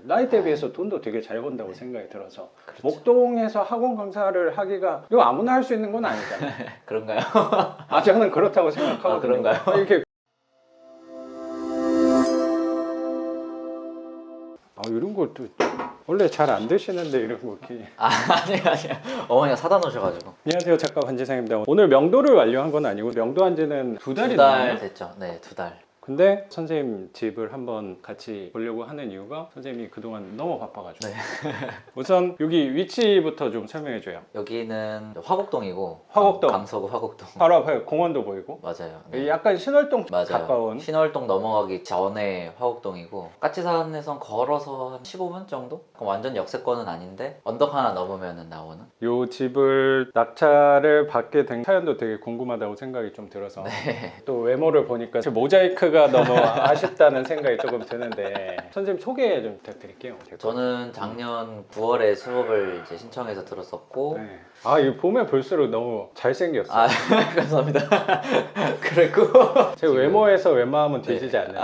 나이대에 비해서 돈도 되게 잘 번다고 생각이 들어서 그렇죠. 목동에서 학원 강사를 하기가 이거 아무나 할 수 있는 건 아니잖아요. 그런가요? 아 저는 그렇다고 생각하거든요. 아, 그런가요? 이렇게 이런 것도 원래 잘 안 드시는데 이런 거 이렇게. 아니요. 어머니가 사다 놓으셔가지고. 안녕하세요, 작가 관지상입니다. 오늘 명도를 완료한 건 아니고 명도한 지는 두 달이 2달 넘었나요? 됐죠. 네, 2달. 근데 선생님 집을 한번 같이 보려고 하는 이유가 선생님이 그동안 너무 바빠가지고. 네. 우선 여기 위치부터 좀 설명해줘요. 여기는 화곡동이고. 화곡동. 강서구 화곡동. 바로 앞에 공원도 보이고. 맞아요. 네. 약간 신월동 맞아요. 가까운. 신월동 넘어가기 전에 화곡동이고, 까치산에선 걸어서 한 15분 정도? 완전 역세권은 아닌데 언덕 하나 넘으면 나오는. 요 집을 낙찰을 받게 된 사연도 되게 궁금하다고 생각이 좀 들어서 네. 또 외모를 보니까 제 모자이크가 너무 아쉽다는 생각이 조금 드는데 선생님 소개 좀 부탁드릴게요. 저는 작년 9월에 수업을 이제 신청해서 들었었고. 네. 이거 보면 볼수록 너무 잘생겼어요. 아, 감사합니다. 그랬고 제 외모에서 웬만하면 뒤지지 않는데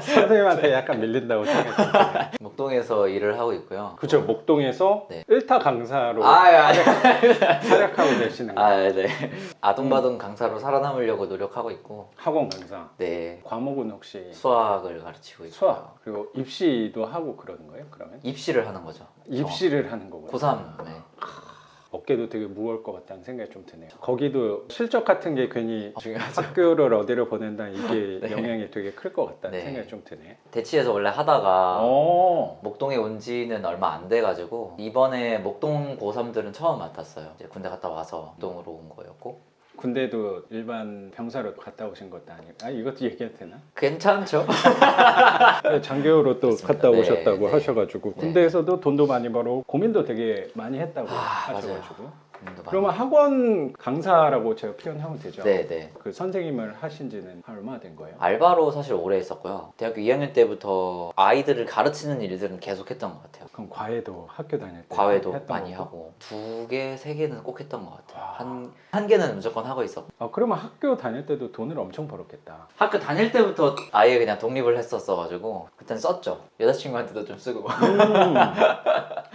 선생님한테 약간 밀린다고 생각이 들어요. 목동에서 일을 하고 있고요. 그죠, 목동에서 네. 1타 강사로 아니. 활약하고 계시는 거예요. 네. 아둥바둥 강사로 살아남으려고 노력하고 있고. 학원 강사. 네. 과목은 혹시 수학을 가르치고 있고. 수학 그리고 입시도 하고 그러는 거예요? 그러면? 입시를 하는 거죠. 입시를 하는 거고요. 고3. 네. 어깨도 되게 무거울 것 같다는 생각이 좀 드네요. 거기도 실적 같은 게 괜히 중요하죠. 학교를 어디로 보낸다는 이게 네. 영향이 되게 클 것 같다는 네. 생각이 좀 드네. 대치에서 원래 하다가 오. 목동에 온 지는 얼마 안 돼가지고 이번에 목동 고3들은 처음 맡았어요. 이제 군대 갔다 와서 목동으로 온 거였고. 군대도 일반 병사로 갔다 오신 것도 아니고 이것도 얘기해도 되나? 괜찮죠? 장교로 또 그렇습니다. 갔다 네, 오셨다고 네. 하셔가지고 군대에서도 돈도 많이 벌고 고민도 되게 많이 했다고 맞아요. 하셔가지고 고민도 그러면 학원 강사라고 제가 표현하면 되죠? 네네. 그 선생님을 하신 지는 얼마나 된 거예요? 알바로 사실 오래 했었고요. 대학교 2학년 때부터 아이들을 가르치는 일들은 계속 했던 것 같아요. 그럼 과외도 학교 다닐 때 과외도 했던 많이 거고? 하고 2개, 3개는 꼭 했던 것 같아요. 와. 한 개는 무조건 하고 있었고. 그러면 학교 다닐 때도 돈을 엄청 벌었겠다. 학교 다닐 때부터 아예 그냥 독립을 했었어가지고 그땐 썼죠. 여자친구한테도 좀 쓰고.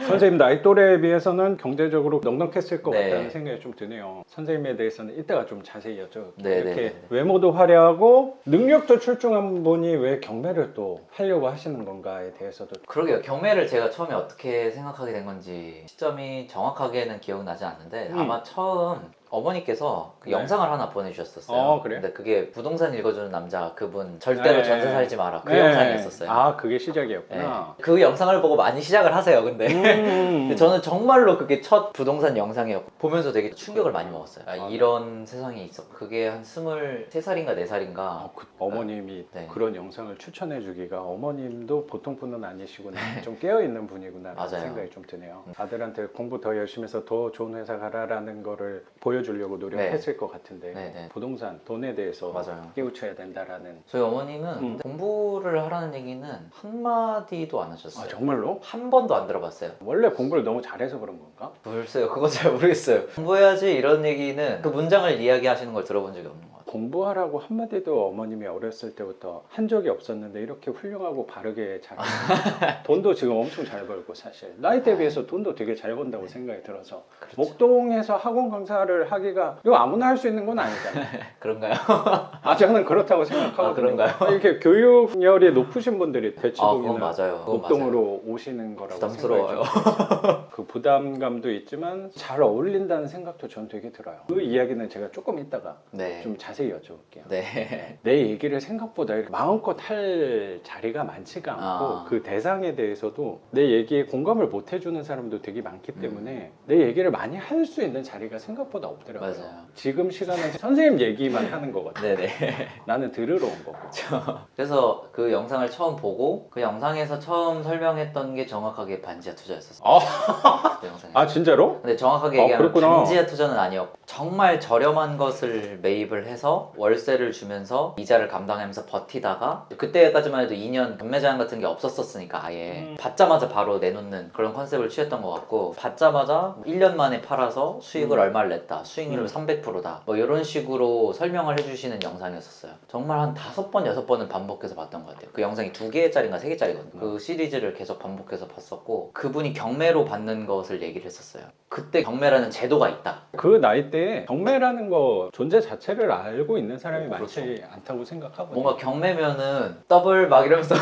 선생님 나이 또래에 비해서는 경제적으로 넉넉했을 것 네. 같다는 생각이 좀 드네요. 선생님에 대해서는 이따가 좀 자세히 여쭤볼게요. 네, 이렇게 네, 네. 외모도 화려하고 능력도 출중한 분이 왜 경매를 또 하려고 하시는 건가에 대해서도 그러게요. 경매를 제가 처음에 어떻게 생각하게 된 건지 시점이 정확하게는 기억나지 않는데 아마 처음 어머니께서 그 네. 영상을 하나 보내주셨었어요. 그래요? 근데 그게 부동산 읽어주는 남자 그분 절대로 네. 전세 살지 마라 그 네. 영상이었었어요. 그게 네. 시작이었구나. 그 영상을 보고 많이 시작을 하세요. 근데 근데 저는 정말로 그게 첫 부동산 영상이었고 보면서 되게 충격을 많이 먹었어요. 이런 세상이 있어. 그게 한 23살인가 4살인가. 어머님이 네. 그런 영상을 추천해 주기가 어머님도 보통 분은 아니시구나. 좀 깨어있는 분이구나 라는 맞아요. 생각이 좀 드네요. 아들한테 공부 더 열심히 해서 더 좋은 회사 가라라는 거를 보여주려고 노력했을 것 같은데 네. 부동산, 돈에 대해서 맞아요. 깨우쳐야 된다라는. 저희 어머님은 공부를 하라는 얘기는 한마디도 안 하셨어요. 정말로? 한 번도 안 들어봤어요. 원래 공부를 너무 잘해서 그런 건가? 글쎄요, 그건 잘 모르겠어요. 공부해야지 이런 얘기는 그 문장을 이야기하시는 걸 들어본 적이 없는 것 같아요. 공부하라고 한마디도 어머님이 어렸을 때부터 한 적이 없었는데 이렇게 훌륭하고 바르게 잘 돈도 지금 엄청 잘 벌고 사실 나이대에 비해서 돈도 되게 잘 번다고 생각이 들어서 그렇죠. 목동에서 학원 강사를 하기가 이거 아무나 할 수 있는 건 아니잖아요. 그런가요? 저는 그렇다고 생각하거든요. 그런가요? 이렇게 교육열이 높으신 분들이 그건 대치동이나 맞아요. 그건 목동으로 오시는 거라고 부담스러워요. 생각이 좀 그 부담감도 있지만 잘 어울린다는 생각도 전 되게 들어요. 그 이야기는 제가 조금 이따가 네. 좀 자세히 여쭤볼게요. 네. 내 얘기를 생각보다 이렇게 마음껏 할 자리가 많지가 않고 그 대상에 대해서도 내 얘기에 공감을 못 해주는 사람도 되게 많기 때문에 내 얘기를 많이 할 수 있는 자리가 생각보다 없더라고요. 맞아요. 지금 시간은 선생님 얘기만 하는 거거든요. 네네. 나는 들으러 온 거고. 그래서 그 영상을 처음 보고 그 영상에서 처음 설명했던 게 정확하게 반지하 투자였었어요. 그 영상에서. 진짜로? 근데 정확하게 얘기하면 그렇구나. 반지하 투자는 아니었고 정말 저렴한 것을 매입을 해서 해서 월세를 주면서 이자를 감당하면서 버티다가 그때까지만 해도 2년 경매 제한 같은 게 없었으니까 아예 받자마자 바로 내놓는 그런 컨셉을 취했던 것 같고, 받자마자 1년 만에 팔아서 수익을 얼마를 냈다, 수익률은 300%다, 뭐 이런 식으로 설명을 해주시는 영상이었어요. 정말 한 5번, 6번은 반복해서 봤던 것 같아요. 그 영상이 2개짜리인가 3개짜리거든요. 그 시리즈를 계속 반복해서 봤었고, 그분이 경매로 받는 것을 얘기를 했었어요. 그때 경매라는 제도가 있다. 그 나이 때에 경매라는 거 존재 자체를 알고 있는 사람이 많지 그렇죠. 않다고 생각하거든요. 뭔가 경매면은 더블 막 이러면서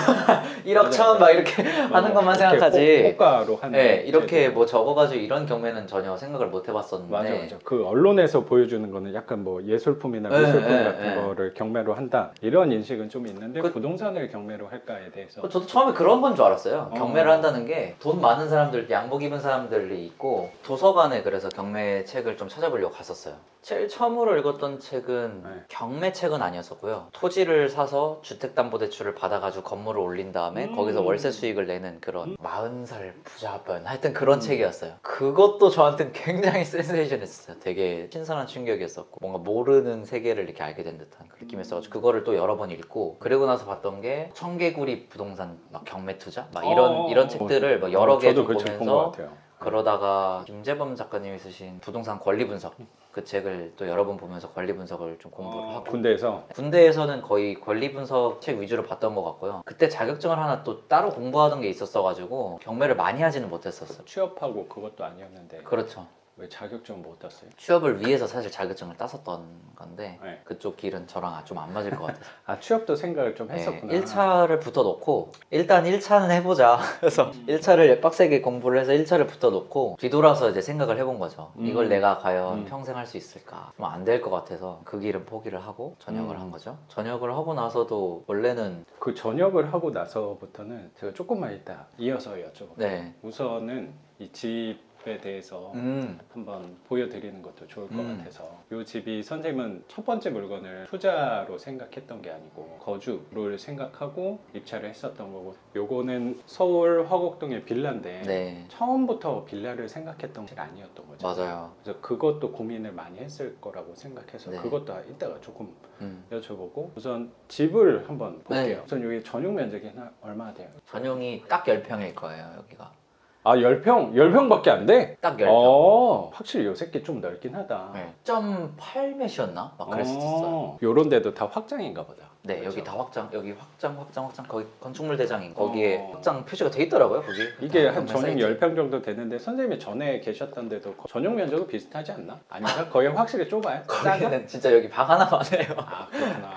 1억 천 막 이렇게 하는 것만 이렇게 생각하지. 호가로 하는. 네, 이렇게 제도. 뭐 적어가지고 이런 경매는 전혀 생각을 못 해봤었는데. 맞아. 그 언론에서 보여주는 거는 약간 뭐 예술품이나 네, 미술품 네, 같은 네. 거를 경매로 한다, 이런 인식은 좀 있는데 그- 부동산을 경매로 할까에 대해서 저도 처음에 그런 건 줄 알았어요. 어. 경매를 한다는 게 돈 많은 사람들, 양복 입은 사람들이 있고, 도서관에 그래서 경매 책을 좀 찾아보려고 갔었어요. 제일 처음으로 읽었던 책은 네. 경매 책은 아니었었고요. 토지를 사서 주택담보대출을 받아가지고 건물을 올린 다음에 거기서 월세 수익을 내는 그런 40살 부자변 하여튼 그런 책이었어요. 그것도 저한테는 굉장히 센세이션했어요. 되게 신선한 충격이었었고, 뭔가 모르는 세계를 이렇게 알게 된 듯한 그 느낌이었어가지고 그거를 또 여러 번 읽고, 그리고 나서 봤던 게 청개구리 부동산 막 경매 투자 막 이런 책들을 막 여러 개 저도 좀 그 책 본 것 보면서, 같아요. 그러다가 김재범 작가님이 쓰신 부동산 권리 분석, 그 책을 또 여러 번 보면서 권리 분석을 좀 공부를 하고, 군대에서 군대에서는 거의 권리 분석 책 위주로 봤던 것 같고요. 그때 자격증을 하나 또 따로 공부하던 게 있었어가지고 경매를 많이 하지는 못했었어요. 취업하고 그것도 아니었는데 그렇죠. 왜 자격증 못 땄어요? 취업을 위해서 사실 자격증을 땄었던 건데 네. 그쪽 길은 저랑 좀 안 맞을 것 같아서 아, 취업도 생각을 좀 했었구나. 1차를 붙어놓고 일단 1차는 해보자. 그래서 1차를 빡세게 공부를 해서 1차를 붙어놓고 뒤돌아서 이제 생각을 해본 거죠. 이걸 내가 과연 평생 할 수 있을까? 좀 안 될 것 같아서 그 길은 포기를 하고 전역을 한 거죠. 전역을 하고 나서도 원래는 그 전역을 하고 나서부터는 제가 조금만 이따 이어서 여쭤볼게요. 네. 우선은 이 집에 대해서 한번 보여드리는 것도 좋을 것 같아서, 이 집이 선생님은 첫 번째 물건을 투자로 생각했던 게 아니고 거주를 생각하고 입찰을 했었던 거고, 요거는 서울 화곡동의 빌라인데 네. 처음부터 빌라를 생각했던 게 아니었던 거죠. 맞아요. 그래서 그것도 고민을 많이 했을 거라고 생각해서 네. 그것도 이따가 조금 음. 여쭤보고, 우선 집을 한번 볼게요. 네. 우선 여기 전용 면적이 얼마 돼요? 전용이 딱 10평일 거예요, 여기가. 아, 10평밖에 안 돼? 딱 10평. 확실히 요 새끼 좀 넓긴 하다. 네. 0.8몇이었나? 막 그랬었어요. 요런 데도 다 확장인가 보다. 네, 그렇죠? 여기 다 확장, 여기 확장, 거기 건축물 대장인 거기에 어. 확장 표시가 돼 있더라고요, 거기. 이게 다 한 경매 전용 사이트. 10평 정도 되는데 선생님이 전에 계셨던 데도 전용 면적은 비슷하지 않나? 아닌가? 거의 확실히 좁아요? 작아? 거기는 진짜 여기 방 하나만 해요. 아, 그렇구나.